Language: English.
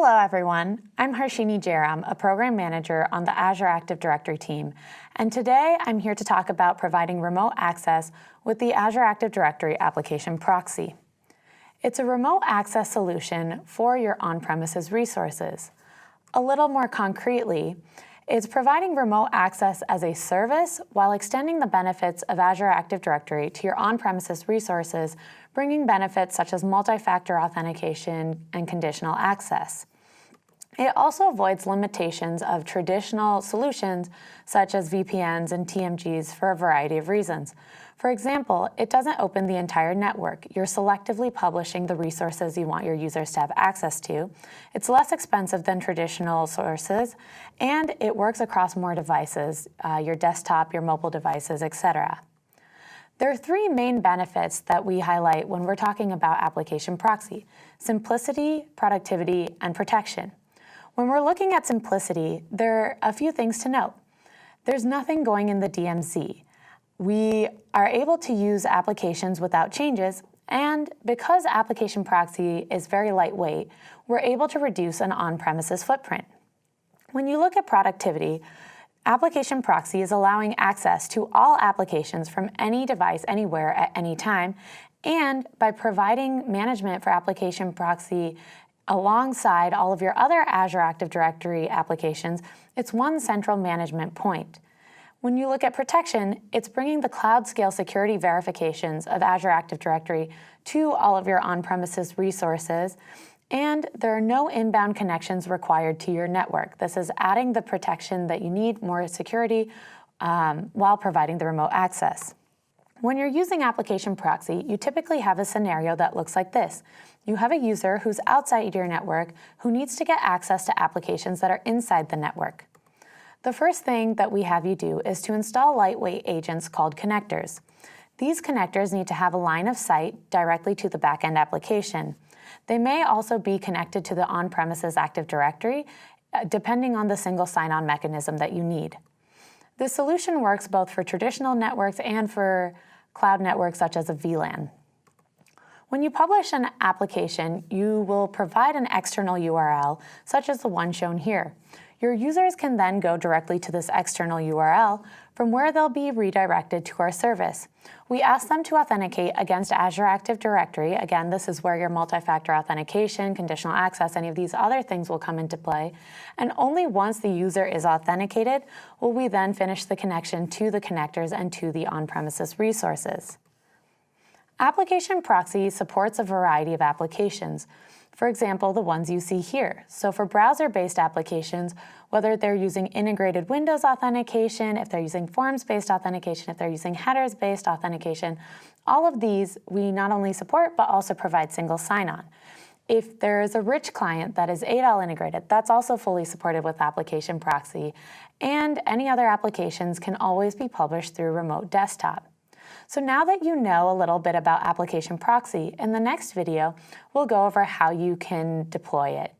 Hello everyone, I'm Harshini Jairam, a program manager on the Azure Active Directory team, and today I'm here to talk about providing remote access with the Azure Active Directory application Proxy. It's a remote access solution for your on-premises resources. A little more concretely, it's providing remote access as a service while extending the benefits of Azure Active Directory to your on-premises resources, bringing benefits such as multi-factor authentication and conditional access. It also avoids limitations of traditional solutions such as VPNs and TMGs for a variety of reasons. For example, it doesn't open the entire network. You're selectively publishing the resources you want your users to have access to. It's less expensive than traditional sources, and it works across more devices, your desktop, your mobile devices, etc. There are three main benefits that we highlight when we're talking about application proxy: simplicity, productivity, and protection. When we're looking at simplicity, there are a few things to note. There's nothing going in the DMZ. We are able to use applications without changes, and because application proxy is very lightweight, we're able to reduce an on-premises footprint. When you look at productivity, application proxy is allowing access to all applications from any device, anywhere, at any time, and by providing management for application proxy alongside all of your other Azure Active Directory applications, it's one central management point. When you look at protection, it's bringing the cloud-scale security verifications of Azure Active Directory to all of your on-premises resources, and there are no inbound connections required to your network. This is adding the protection that you need, more security, while providing the remote access. When you're using application proxy, you typically have a scenario that looks like this. You have a user who's outside your network who needs to get access to applications that are inside the network. The first thing that we have you do is to install lightweight agents called connectors. These connectors need to have a line of sight directly to the backend application. They may also be connected to the on-premises Active Directory, depending on the single sign-on mechanism that you need. This solution works both for traditional networks and for cloud networks such as a VLAN. When you publish an application, you will provide an external URL, such as the one shown here. Your users can then go directly to this external URL, from where they'll be redirected to our service. We ask them to authenticate against Azure Active Directory. Again, this is where your multi-factor authentication, conditional access, any of these other things will come into play. And only once the user is authenticated will we then finish the connection to the connectors and to the on-premises resources. Application proxy supports a variety of applications. For example, the ones you see here. So for browser-based applications, whether they're using integrated Windows authentication, if they're using forms-based authentication, if they're using headers-based authentication, all of these we not only support, but also provide single sign-on. If there is a rich client that is AAD integrated, that's also fully supported with application proxy, and any other applications can always be published through remote desktop. So now that you know a little bit about application proxy, in the next video, we'll go over how you can deploy it.